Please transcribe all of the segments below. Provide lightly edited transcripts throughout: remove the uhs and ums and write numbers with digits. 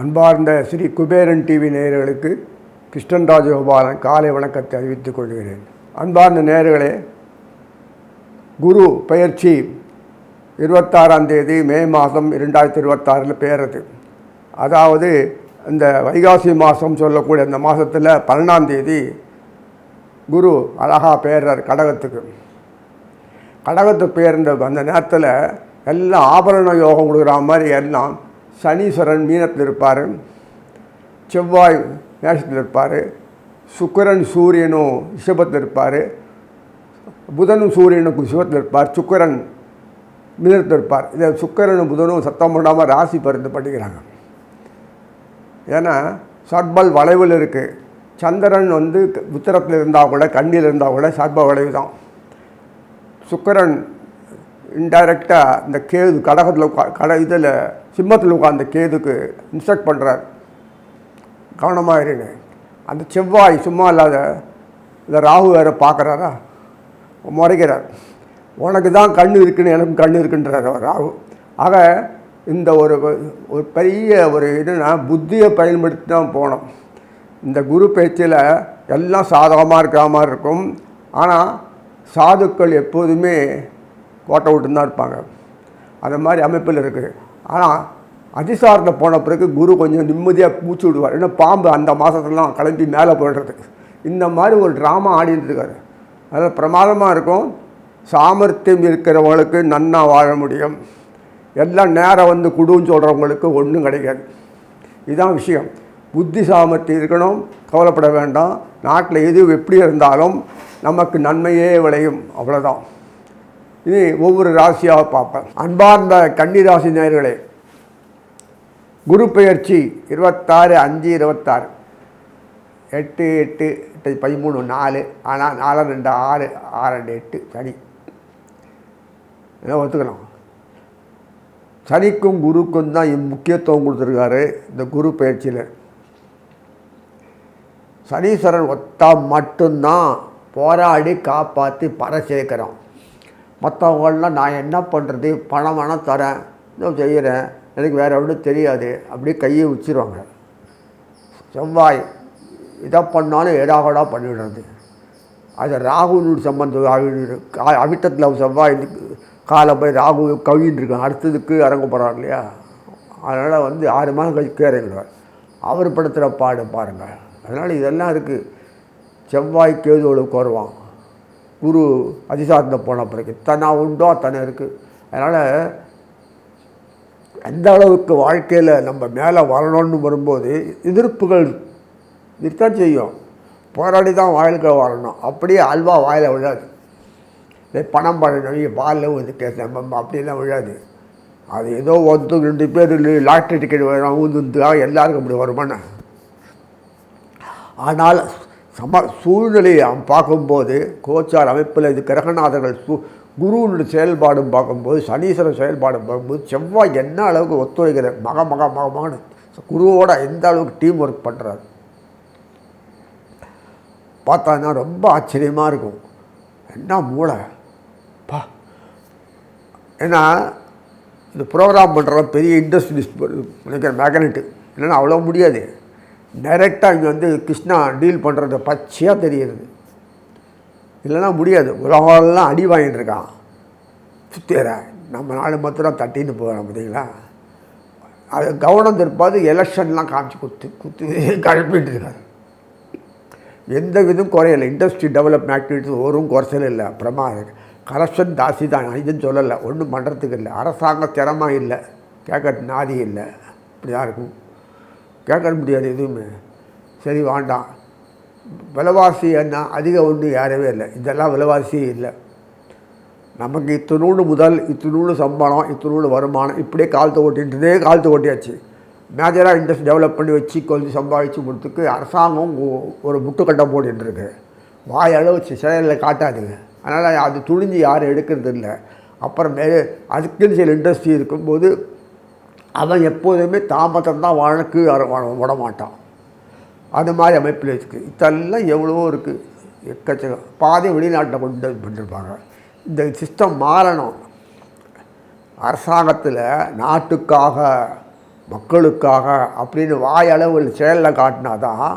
அன்பார்ந்த ஸ்ரீ குபேரன் டிவி நேயர்களுக்கு கிருஷ்ணன் ராஜகோபாலன் காலை வணக்கத்தை அறிவித்துக் கொள்கிறேன். அன்பார்ந்த நேயர்களே, குரு பெயர்ச்சி 26ஆம் தேதி மே மாதம் 2026 பெயர்றது. அதாவது இந்த வைகாசி மாதம் சொல்லக்கூடிய அந்த மாதத்தில் 12ஆம் தேதி குரு அழகாக பெயர்றார் கடகத்துக்கு. கடகத்துக்கு பெயர்ந்த அந்த நேரத்தில் எல்லாம் ஆபரண யோகம் கொடுக்குற மாதிரி எல்லாம் சனீஸ்வரன் மீனத்தில் இருப்பார், செவ்வாய் மேஷத்தில் இருப்பார், சுக்கிரன் சூரியனும் ரிஷபத்தில் இருப்பார், புதனும் சூரியனும் ரிஷபத்தில் இருப்பார், சுக்கிரன் மீனத்தில் இருப்பார். இதை சுக்கிரனும் புதனும் சத்தம் பண்ணாமல் ராசி பருந்து பண்ணிக்கிறாங்க. ஏன்னா சர்பல் வளைவில் இருக்குது. சந்திரன் உத்தரத்தில் இருந்தால் கூட கண்ணியில் இருந்தால் கூட சர்ப வளைவு தான். சுக்கிரன் இன்டைரக்டாக இந்த கேது கடகத்தில் இதில் சிம்மத்தில் உட்கார்ந்த கேதுக்கு இன்ஸ்ட்ரக்ட் பண்ணுறார், கவனமாக இருங்க. அந்த செவ்வாய் சும்மா இல்லாத இந்த ராகு வேறு பார்க்குறாரா, முறைக்கிறார். உனக்கு தான் கண் இருக்குன்னு எனக்கு கண் இருக்குன்றார் ராகு. ஆக இந்த ஒரு பெரிய இதுனா புத்தியை பயன்படுத்தி தான் போனோம். இந்த குரு பேச்சில் எல்லாம் சாதகமாக இருக்கிற மாதிரி இருக்கும். ஆனால் சாதுக்கள் எப்போதுமே கோட்டை விட்டு தான் இருப்பாங்க. அந்த மாதிரி அமைப்பில் இருக்குது. ஆனால் அதிசாரத்தை போன பிறகு குரு கொஞ்சம் நிம்மதியாக மூச்சு விடுவார். ஏன்னா பாம்பு அந்த மாதத்துலாம் கிளம்பி மேலே போய்டுறது. இந்த மாதிரி ஒரு ட்ராமா ஆடிட்டு இருக்காரு. அதில் பிரமாதமாக இருக்கும். சாமர்த்தியம் இருக்கிறவங்களுக்கு நன்னா வாழ முடியும். எல்லாம் நேரம் குடுன்னு சொல்கிறவங்களுக்கு ஒன்றும் கிடைக்காது. இதுதான் விஷயம். புத்தி சாமர்த்தியம் இருக்கணும், கவலைப்பட வேண்டாம். நாட்டில் எது எப்படி இருந்தாலும் நமக்கு நன்மையே விளையும், அவ்வளோதான். இது ஒவ்வொரு ராசியாக பார்ப்பேன். அன்பார்ந்த கன்னி ராசி நேயர்களே, குரு பெயர்ச்சி 26/5/26 8/8/13 4. ஆனால் 4 2 6 6 2 8 சனி. இதை ஒத்துக்கலாம். சனிக்கும் குருக்கும் தான் முக்கியத்துவம் கொடுத்துருக்காரு இந்த குரு பயிற்சியில். சனீஸ்வரன் ஒத்தா மட்டும்தான் போராடி காப்பாற்றி பற சேர்க்குறோம். மற்றவங்களாம் நான் என்ன பண்ணுறது, பணம் வேணால் தரேன், இன்னும் செய்கிறேன், எனக்கு வேறு ஒன்றும் தெரியாது, அப்படியே கையை வச்சிருவாங்க. செவ்வாய் இதை பண்ணாலும் ஏடாகடா பண்ணிவிடுறது. அது ராகுனோட சம்பந்தம். அவிட்டத்தில் செவ்வாய் காலை போய் ராகு கவின்னு இருக்காங்க, அடுத்ததுக்கு இறங்க போகிறார் இல்லையா. அதனால் 6 மாதம் கழிச்சு இறங்கிடுவார். அவர் படுத்துகிற பாடு பாருங்கள். அதனால் இதெல்லாம் இருக்குது. செவ்வாய் கேதுவோடு வருவான். குரு அதிசாரத்தை போன பிறகு தனா உண்டோ தன இருக்குது. அதனால் எந்த அளவுக்கு வாழ்க்கையில் நம்ம மேலே வரணும்னு வரும்போது எதிர்ப்புகள் இருக்கத்தான் செய்யும். போராடி தான் வாழ்க்கை வரணும். அப்படியே அல்வா வாயில் விழாது. பணம் பண்ணணும் பாலில் கேட்க அப்படிலாம் விழாது. அது ஏதோ 1-2 பேர் லாட்ரி டிக்கெட் ஊந்துக்காக எல்லாருக்கும் அப்படி வருமானு. ஆனால் சூழ்நிலையை அவன் பார்க்கும்போது கோச்சார் அமைப்பில் இது கிரகநாதர்கள் குருவினுடைய செயல்பாடும் பார்க்கும்போது, சனீஸ்வரன் செயல்பாடும் பார்க்கும்போது, செவ்வாய் என்ன அளவுக்கு ஒத்துழைக்கிற மகன்னு குருவோட எந்த அளவுக்கு டீம் ஒர்க் பண்ணுறாரு பார்த்தாங்கன்னா ரொம்ப ஆச்சரியமாக இருக்கும். என்ன மூளை பா. ஏன்னா இந்த ப்ரோக்ராம் பண்ணுறவங்க பெரிய இண்டஸ்ட்ரியலிஸ்ட் நினைக்கிற மேக்னெட்டு இல்லைன்னா அவ்வளோ முடியாது. டைரெக்டாக இங்கே கிருஷ்ணா டீல் பண்ணுறது பச்சையாக தெரியுது. இல்லைன்னா முடியாது. உலகெல்லாம் அடி வாங்கிட்டு இருக்கான். சுத்தேற நம்ம நாடு மாத்திரம் தட்டின்னு போகிறோம் பார்த்தீங்களா. அது கவனம் திருப்பாது எலெக்ஷன்லாம் காமிச்சு குத்து கழப்பிட்டு இருக்காரு. எந்த விதம் குறையலை. இண்டஸ்ட்ரி டெவலப்மெண்ட் ஆக்டிவிட்டிஸ் ஒரு குறைச்சல் இல்லை. அப்புறமா கரப்ஷன் தாசி தான், இதுன்னு சொல்லலை. ஒன்றும் பண்ணுறதுக்கு இல்லை. அரசாங்கம் திறமாக இல்லை, கேட்க நாதி இல்லை. இப்படி தான் இருக்கும். கேட்க முடியாது எதுவுமே. சரி வேண்டாம். விலைவாசி என்ன அதிகம் ஒன்று யாரவே இல்லை. இதெல்லாம் விலைவாசியே இல்லை. நமக்கு இத்தினூண்டு முதல், இத்தினூண்டு சம்பளம், இத்தினூண்டு வருமானம், இப்படியே காலத்தை ஓட்டியாச்சு. மேஜராக இண்டஸ்ட்ரி டெவலப் பண்ணி வச்சு கொஞ்சம் சம்பாதிச்சு கொடுத்துக்கு அரசாங்கம் ஒரு முட்டுக்கட்டை போட்டுருக்கு. வாயளவு செயலில் காட்டாதுங்க. அதனால் அது துணிஞ்சு யாரும் எடுக்கிறது இல்லை. அப்புறம் அதுக்குன்னு சில இண்டஸ்ட்ரி இருக்கும்போது அவன் எப்போதுமே தாமதம் தான் வாழ்க்கை விட மாட்டான். அது மாதிரி அமைப்பில் இருக்குது. இதெல்லாம் எவ்வளவோ இருக்குது. எக்கச்சக்கம். பாதி வெளிநாட்டில் கொண்டு பண்ணிருப்பாங்க. இந்த சிஸ்டம் மாறணும். அரசாங்கத்தில் நாட்டுக்காக மக்களுக்காக அப்படின்னு வாயளவில் செயலில் காட்டினா தான்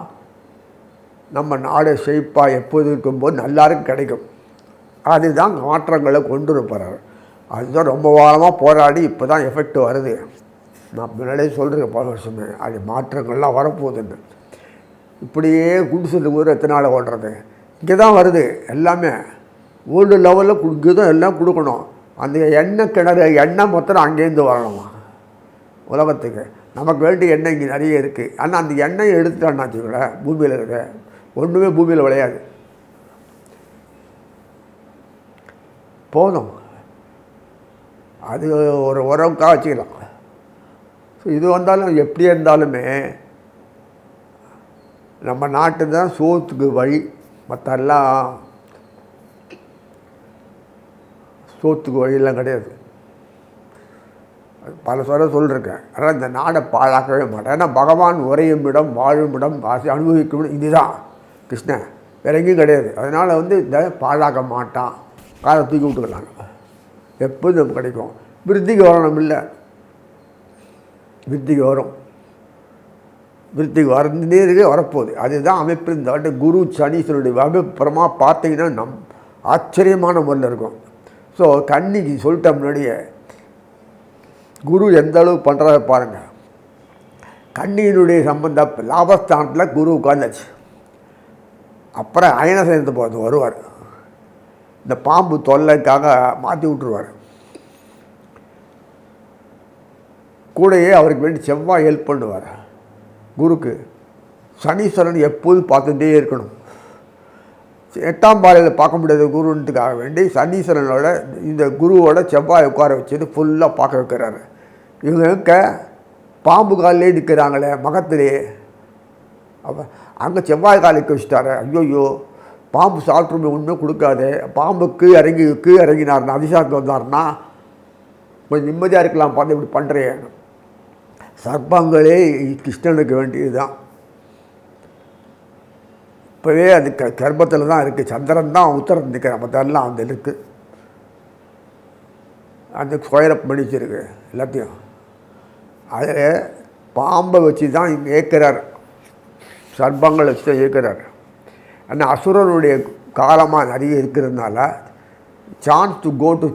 நம்ம நாடு செழிப்பாக எப்போது இருக்கும்போது எல்லாருக்கும் கிடைக்கும். அதுதான் மாற்றங்களை கொண்டு இருப்பார். அதுதான் ரொம்ப வாரமாக போராடி இப்போ தான் எஃபெக்ட் வருது. நான் முன்னாடியே சொல்கிறேன் பல வருஷமே அது மாற்றங்கள்லாம் வரப்போகுதுன்னு. இப்படியே குடிசல் ஊர் எத்தனை நாள் ஓடுறது? இங்கே தான் வருது எல்லாமே. வேர்ல்டு லெவலில் இங்கே தான் எல்லாம் கொடுக்கணும். அந்த எண்ணெய் கிணறு எண்ணெய் மொத்தம் அங்கேருந்து வரணுமா உலகத்துக்கு? நமக்கு வேண்டிய எண்ணெய் இங்கே நிறைய இருக்குது. ஆனால் அந்த எண்ணெயை எடுத்துட்டான்னா வச்சுக்கோங்களேன், பூமியில் இருக்க ஒன்றுமே பூமியில் விளையாது. போதும், அது ஒரு உரவுக்காக வச்சுக்கலாம். ஸோ இது வந்தாலும் எப்படியே இருந்தாலுமே நம்ம நாட்டு தான் சோத்துக்கு வழி. மற்றெல்லாம் சோத்துக்கு வழியெல்லாம் கிடையாது. பல சொல்லியிருக்கேன். அதனால் இந்த நாடை பாழாக்கவே மாட்டேன். ஏன்னா பகவான் உறையும் இடம், வாழும் இடம், ஆசை அனுபவிக்கும் இடம் இதுதான் கிருஷ்ணன், வேற எங்கேயும் கிடையாது. அதனால் இந்த பாழாக்க மாட்டான். காலை தூக்கி விட்டுக்கலாங்க, எப்போது நமக்கு கிடைக்கும். விருத்திக்கு வரணும், இல்லை விருத்திக்கு வரும். விருத்திக்கு வரந்தே வரப்போகுது. அதுதான் அமைப்பு. இந்த வாட்டி குரு சனீஸ்வரனுடைய அமைப்புறமாக பார்த்தீங்கன்னா ஆச்சரியமான முறையில் இருக்கும். ஸோ கன்னிக்கு சொல்லிட்ட முன்னாடியே குரு எந்த அளவு பண்ணுறத பாருங்கள். கன்னியினுடைய சம்பந்த லாபஸ்தானத்தில் குரு உட்கார்ந்தாச்சு. அப்புறம் அயனசேனத்து போகிறது வருவார். இந்த பாம்பு தொல்லைக்காக மாற்றி விட்டுருவார். கூடையே அவருக்கு வேண்டி செவ்வாய் ஹெல்ப் பண்ணுவார் குருக்கு. சனீஸ்வரன் எப்போதும் பார்த்துட்டே இருக்கணும். 8ஆம் பாறையில் பார்க்க முடியாத குருன்றதுக்காக வேண்டி சனீஸ்வரனோட இந்த குருவோட செவ்வாய் உட்கார வச்சுட்டு ஃபுல்லாக பார்க்க வைக்கிறாரு. இவங்க பாம்பு காலிலே நிற்கிறாங்களே மகத்திலேயே. அப்போ அங்கே செவ்வாய் காலுக்கு வச்சுட்டாரு. ஐயோயோ, பாம்பு சாப்பிட்ருமே ஒன்றுமே கொடுக்காது. பாம்பு கீழே இறங்கினார்னா அதிசாரத்தில் வந்தார்னா கொஞ்சம் நிம்மதியாக இருக்கலாம். பார்த்து இப்படி பண்ணுறேன். சர்ப்பங்களே கிருஷ்ணனுக்கு வேண்டியது தான். இப்போவே அது கர்ப்பத்தில் தான் இருக்குது. சந்திரன் தான் உத்தரத்து நிற்கிறேன், மற்றெல்லாம் அந்த இருக்குது. அந்த ஸ்கொயரப் மடிச்சிருக்கு எல்லாத்தையும். அதில் பாம்பை வச்சு தான் இயக்கிறார், சர்ப்பங்களை வச்சு தான் இயக்கிறார். ஆனால் அசுரனுடைய காலமாக நிறைய இருக்கிறதுனால, சான்ஸ் டு கோ டு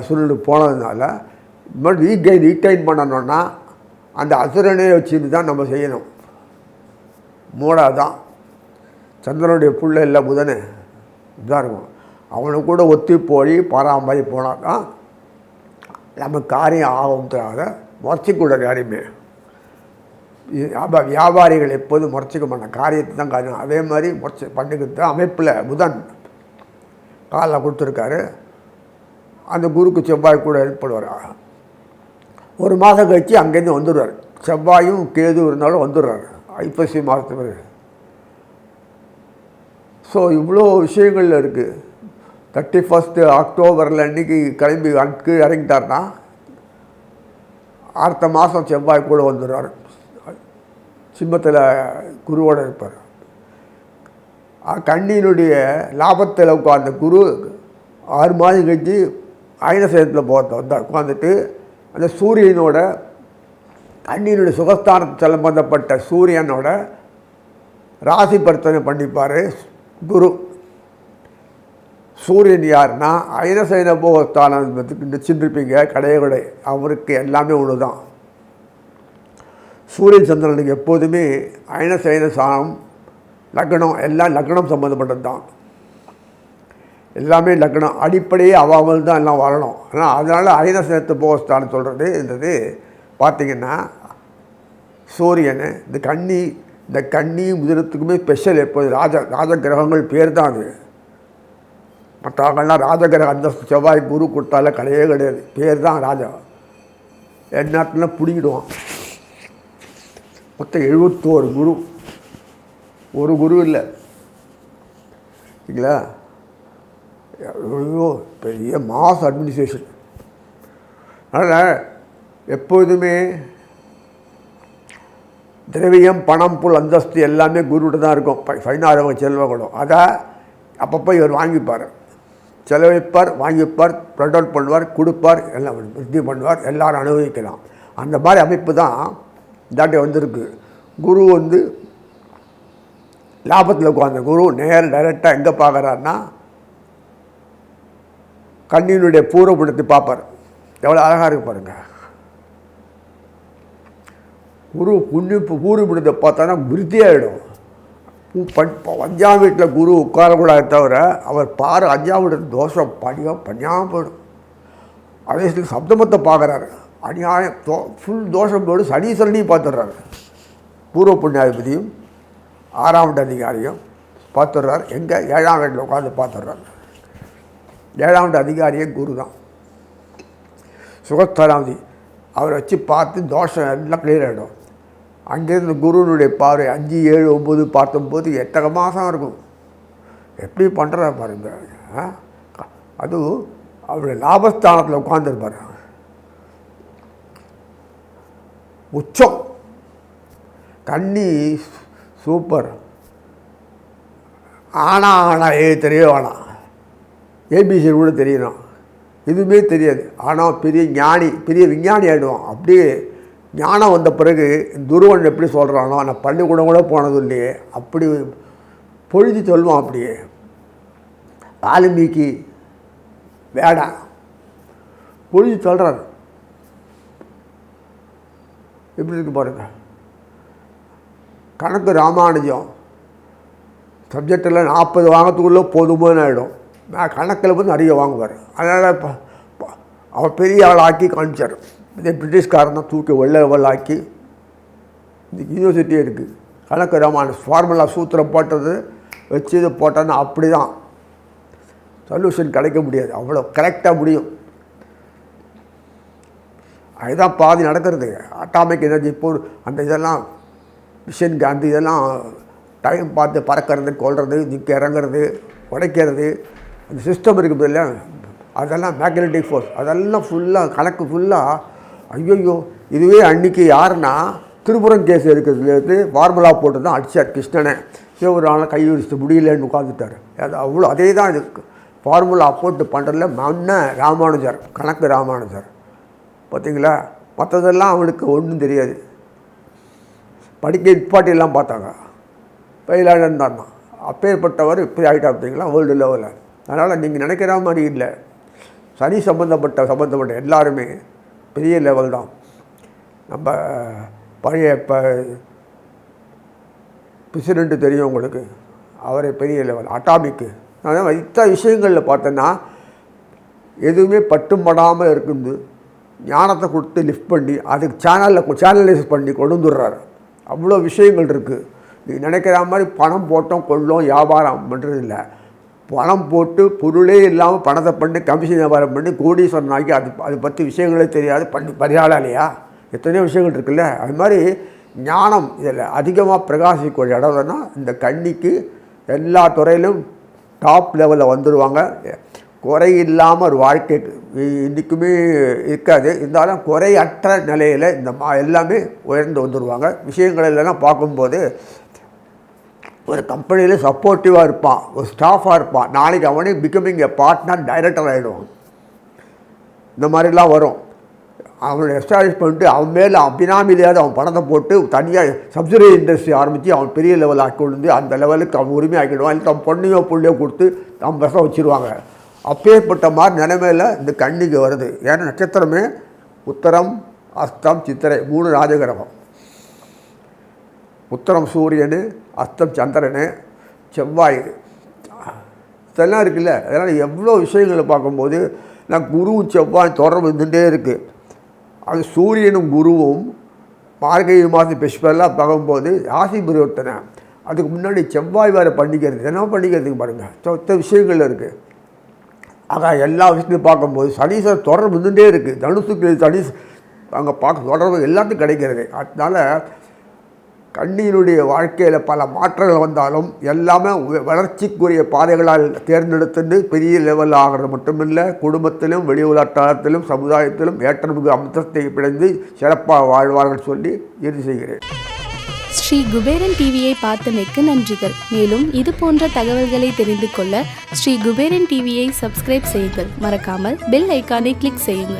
அசுரனுக்கு போனதுனால ரீடைன் பண்ணணுன்னா அந்த அசுரனே வச்சுட்டு தான் நம்ம செய்யணும். மூடாதான் சந்திரனுடைய புள்ள இல்லை புதனு இதாக இருக்கும். அவனுக்கு கூட ஒத்தி போய் பராமரி போனால் தான் நம்ம காரியம் ஆகும்ன்றத முறைச்சிக்கூடாது யாரையுமே. வியாபாரிகள் எப்போதும் முறைச்சிக்க மாட்டாங்க, காரியத்தை தான் காரியம். அதே மாதிரி முறைச்சி பண்ணிக்கிட்டு தான் அமைப்பில் புதன் காலில் கொடுத்துருக்காரு. அந்த குருக்கு செவ்வாய் கூட ஏற்படுவார். ஒரு மாதம் கழித்து அங்கேருந்து வந்துடுவார். செவ்வாயும் கேது இருந்தாலும் வந்துடுறாரு ஐப்பசி மாதத்து பிறகு. ஸோ இவ்வளோ விஷயங்கள் இருக்குது. 31 அக்டோபரில் அன்றைக்கி கிளம்பி கீழே இறங்கிட்டார்னா அடுத்த மாதம் செவ்வாய் கூட வந்துடுறார். சிம்மத்தில் குருவோடு இருப்பார். கண்ணியினுடைய லாபத்தில் உட்கார்ந்த குரு 6 மாதம் கழிச்சு அயனசேனத்தில் வந்தார். உட்காந்துட்டு அந்த சூரியனோட கண்ணியினுடைய சுகஸ்தானத்தில் சம்பந்தப்பட்ட சூரியனோட ராசி பரிவர்த்தனை பண்ணிப்பார் குரு. சூரியன் யாருன்னா அயனசேன போகஸ்தானத்துக்கு நிச்சயிருப்பீங்க, கடை அவருக்கு எல்லாமே ஒன்று தான். சூரியன் சந்திரனுக்கு எப்போதுமே அயனசேன ஸ்தானம் லக்னம் எல்லாம் லக்னம் சம்மந்தப்பட்டது தான். எல்லாமே லக்னம் அடிப்படையே அவாமல் தான் எல்லாம் வரணும். ஆனால் அதனால் அயனசேனத்து போகஸ்தானம் சொல்கிறது இருந்தது. பார்த்திங்கன்னா சூரியன் இந்த கன்னி முதலத்துக்குமே ஸ்பெஷல். எப்போது ராஜ கிரகங்கள் பேர் தான் அது. மற்றவங்கள்லாம் ராஜகிரக அந்த செவ்வாய் குரு கொடுத்தால கிடையவே கிடையாது, பேர் தான் ராஜா. எந்நேரத்துல பிடிக்கிடுவான். மொத்தம் 71 குரு, ஒரு குரு இல்லை இல்லைங்களா? ஐயோ, பெரிய மாஸ் அட்மினிஸ்ட்ரேஷன். அதனால் எப்போதுமே திரவியம், பணம், புல், அந்தஸ்து எல்லாமே குருவிட்ட தான் இருக்கும். 16 செல்வங்களும் அதை அப்பப்போ இவர் வாங்கிப்பார். செலவழிப்பார், வாங்கிப்பார், ஸ்ப்ரெட் அவுட் பண்ணுவார், கொடுப்பார், எல்லாம் விருத்தி பண்ணுவார், எல்லோரும் அனுபவிக்கலாம். அந்த மாதிரி அமைப்பு தான் இதாட்டி வந்திருக்கு. குரு வந்து லாபத்தில் உட்காந்த குரு டைரெக்டாக எங்கே பார்க்குறாருன்னா கண்ணினுடைய பூர்வபுணத்தை பார்ப்பார். எவ்வளோ அழகாக இருக்கு பாருங்க. குரு பூர்வபுணத்தை பார்த்தானா விருத்தியாகிடும். 5ஆம் வீட்டில் குரு உட்காரக்கூடாது தவிர அவர் 5ஆம் வீட்டு தோஷம் பண்ணியாமல் போயிடும். அதே சப்தமத்தை பார்க்குறாரு, அநியாயம் ஃபுல் தோஷம் போய்டும். சனீஸ்வரனையும் பார்த்துடுறாரு. பூர்வ புண்ணியாதிபதியும் 6ஆம் வீட்டு அதிகாரியும் பார்த்துடுறாரு. எங்கே 7ஆம் வீட்டில் உட்காந்து பார்த்துடுறாரு. 7ஆம் வீட்டு அதிகாரியே குரு தான், சுகஸ்தராமதி. அவரை வச்சு பார்த்து தோஷம் எல்லாம் கிளியர் ஆகிடும். அங்கேருந்து குருனுடைய பார்வை 5, 7, 9 பார்த்தம்போது எத்தனை மாதம் இருக்கும். எப்படி பண்ணுறா பாருங்க. அதுவும் அவருடைய லாபஸ்தானத்தில் உட்காந்துருப்பார். உச்சம் கண்ணி சூப்பர். ஆனா தெரிய வேணாம், ஏபிசி கூட தெரியணும், எதுவுமே தெரியாது. ஆனால் பெரிய ஞானி, பெரிய விஞ்ஞானி ஆகிடுவான். அப்படியே ஞானம் வந்த பிறகு துருவன் எப்படி சொல்கிறானோ, நான் பள்ளிக்கூடம் கூட போனது இல்லையே, அப்படி பொழுது சொல்லுவான். அப்படியே வால்மீகி வேடாம் பொழுது சொல்கிறார். எப்படி இருக்கு பாருங்க. கணக்கு ராமானுஜம் சப்ஜெக்டில் 40 வாங்கத்துக்குள்ளே போதுமான ஆகிடும். நான் கணக்கில் வந்து நிறைய வாங்குவார். அதனால் அவர் பெரிய ஆள் ஆக்கி காமிச்சார். இதே பிரிட்டிஷ்காரன் தான் தூக்கி வெள்ள ஆக்கி இன்றைக்கி யூனிவர்சிட்டியே இருக்குது. கணக்கு ராமானுஜம் ஃபார்முலா சூத்திரம் போட்டது வச்சு இது போட்டோன்னா அப்படி தான் சொல்யூஷன் கிடைக்க முடியாது. அவ்வளோ கரெக்டாக முடியும். அதுதான் பாதி நடக்கிறது. அட்டாமிக் எனர்ஜி இப்போ அந்த இதெல்லாம் மிஷின் அந்த இதெல்லாம் டைம் பார்த்து பறக்கிறது, கொள்வது, இறங்குறது, உடைக்கிறது, அந்த சிஸ்டம் இருக்குது இல்லை, அதெல்லாம் மேக்னெட்டிக் ஃபோர்ஸ், அதெல்லாம் ஃபுல்லாக கணக்கு ஃபுல்லாக. ஐயோ, இதுவே அன்றைக்கி யாருன்னா திருப்புரம் கேஸ் இருக்கிறதுலேருந்து ஃபார்முலா போட்டு தான் அடித்தார் கிருஷ்ணனை. சிவபுராணம் கை விரிச்சு முடியலன்னு உட்காந்துட்டார். அது அவ்வளோ அதே தான் இது ஃபார்முலா போட்டு பண்ணுறதுல ராமானுஜர், கணக்கு ராமானுஜர் பார்த்தீங்களா. மற்றதெல்லாம் அவனுக்கு ஒன்றும் தெரியாது. படிக்க இப்பாட்டியெல்லாம் பார்த்தாங்க, ஃபெயிலாக தான். அப்பேற்பட்டவர் இப்படி ஆகிட்டா பார்த்தீங்களா வேர்ல்டு லெவலில். அதனால் நீங்கள் நினைக்கிற மாதிரி இல்லை. சனி சம்மந்தப்பட்ட எல்லாருமே பெரிய லெவல் தான். நம்ம பழைய பிரசிடெண்ட்டு தெரியும் உங்களுக்கு, அவரே பெரிய லெவல் அட்டாமிக்கு. அதான் இத்தனை விஷயங்களில் பார்த்தோன்னா எதுவுமே பட்டும் படாமல் இருக்குது. ஞானத்தை கொடுத்து லிஃப்ட் பண்ணி அதுக்கு சேனலைஸ் பண்ணி கொண்டு வந்துடுறாரு. அவ்வளோ விஷயங்கள் இருக்குது. நீங்கள் நினைக்கிற மாதிரி பணம் போட்டோம் கொள்ளோம் வியாபாரம் பண்ணுறது இல்லை. பணம் போட்டு பொருளே இல்லாமல் பணத்தை பண்ணி கமிஷன் வியாபாரம் பண்ணி கோடீஸ்வரன் ஆகி அது பற்றி விஷயங்களே தெரியாது பண்ணி பரியாளாலையா எத்தனையோ விஷயங்கள் இருக்குல்ல. அது மாதிரி ஞானம் இதில் அதிகமாக பிரகாசிக்கூடிய இடம்னா இந்த கன்னிக்கு எல்லா துறையிலும் டாப் லெவலில் வந்துடுவாங்க. குறை இல்லாமல் ஒரு வாழ்க்கை இன்றைக்குமே இருக்காது. இருந்தாலும் குறையற்ற நிலையில் இந்த எல்லாமே உயர்ந்து வந்துடுவாங்க. விஷயங்கள் எல்லாம் பார்க்கும்போது ஒரு கம்பெனியில் சப்போர்ட்டிவாக இருப்பான், ஒரு ஸ்டாஃபாக இருப்பான். நாளைக்கு அவனே பிகமிங் எ பார்ட்னர், டைரக்டர் ஆகிடுவான். இந்த மாதிரிலாம் வரும். அவனை எஸ்டாப்ளிஷ் பண்ணிட்டு அவன் மேலே அபினாமிலையாவது அவன் பணத்தை போட்டு தனியாக சப்சிடரி இண்டஸ்ட்ரி ஆரம்பித்து அவன் பெரிய லெவல் ஆக்கி கொண்டு வந்து அந்த லெவலுக்கு அவன் உரிமை ஆக்கிடுவான். இல்லை அவன் பொண்ணையோ புள்ளையோ கொடுத்து அவன் விஷம் வச்சுருவாங்க. அப்பேற்பட்ட மாதிரி நிலைமையில் இந்த கன்னிக்கு வருது. ஏன்னா நட்சத்திரமே உத்தரம், அஸ்தம், சித்திரை 3 ராஜகிரகம். உத்தரம் சூரியனு, அஸ்தம் சந்திரனு, செவ்வாய் இதெல்லாம் இருக்குல்ல. அதனால் எவ்வளோ விஷயங்களை பார்க்கும்போது நான் குருவும் செவ்வாய் தொடர்பு இருந்துகிட்டே இருக்குது. அது சூரியனும் குருவும் மார்கழி மாதம் ஸ்பெஷலாக பார்க்கும்போது ராசி பரிவர்த்தனை. அதுக்கு முன்னாடி செவ்வாய் வேறு பண்ணிக்கிறது, என்ன பண்ணிக்கிறதுக்கு பாருங்கள் சொத்த விஷயங்கள் இருக்குது. ஆக எல்லா விஷயத்தையும் பார்க்கும்போது சனீஸ்வரர் தொடர்பு இருந்துகிட்டே இருக்குது. தனுசுக்கு சனீஸ் அங்கே பார்க்க தொடர்பு எல்லாத்தையும் கிடைக்கிறது. அதனால் கன்னியினுடைய வாழ்க்கையில் பல மாற்றங்கள் வந்தாலும் எல்லாமே வளர்ச்சிக்குரிய பாதைகளால் தேர்ந்தெடுத்து பெரிய லெவலில் ஆகிறது மட்டுமில்லை, குடும்பத்திலும் வெளி உலகத்திலும் சமுதாயத்திலும் ஏற்றமிகு அம்சத்தை பிழைந்து சிறப்பாக வாழ்வார்கள் சொல்லி இறுதி செய்கிறேன். ஸ்ரீ குபேரன் டிவியை பார்த்தமைக்கு நன்றிகள். மேலும் இது போன்ற தகவல்களை தெரிந்து கொள்ள ஸ்ரீ குபேரன் டிவியை சப்ஸ்கிரைப் செய்யுங்கள். மறக்காமல் பெல் ஐக்கானை கிளிக் செய்யுங்கள்.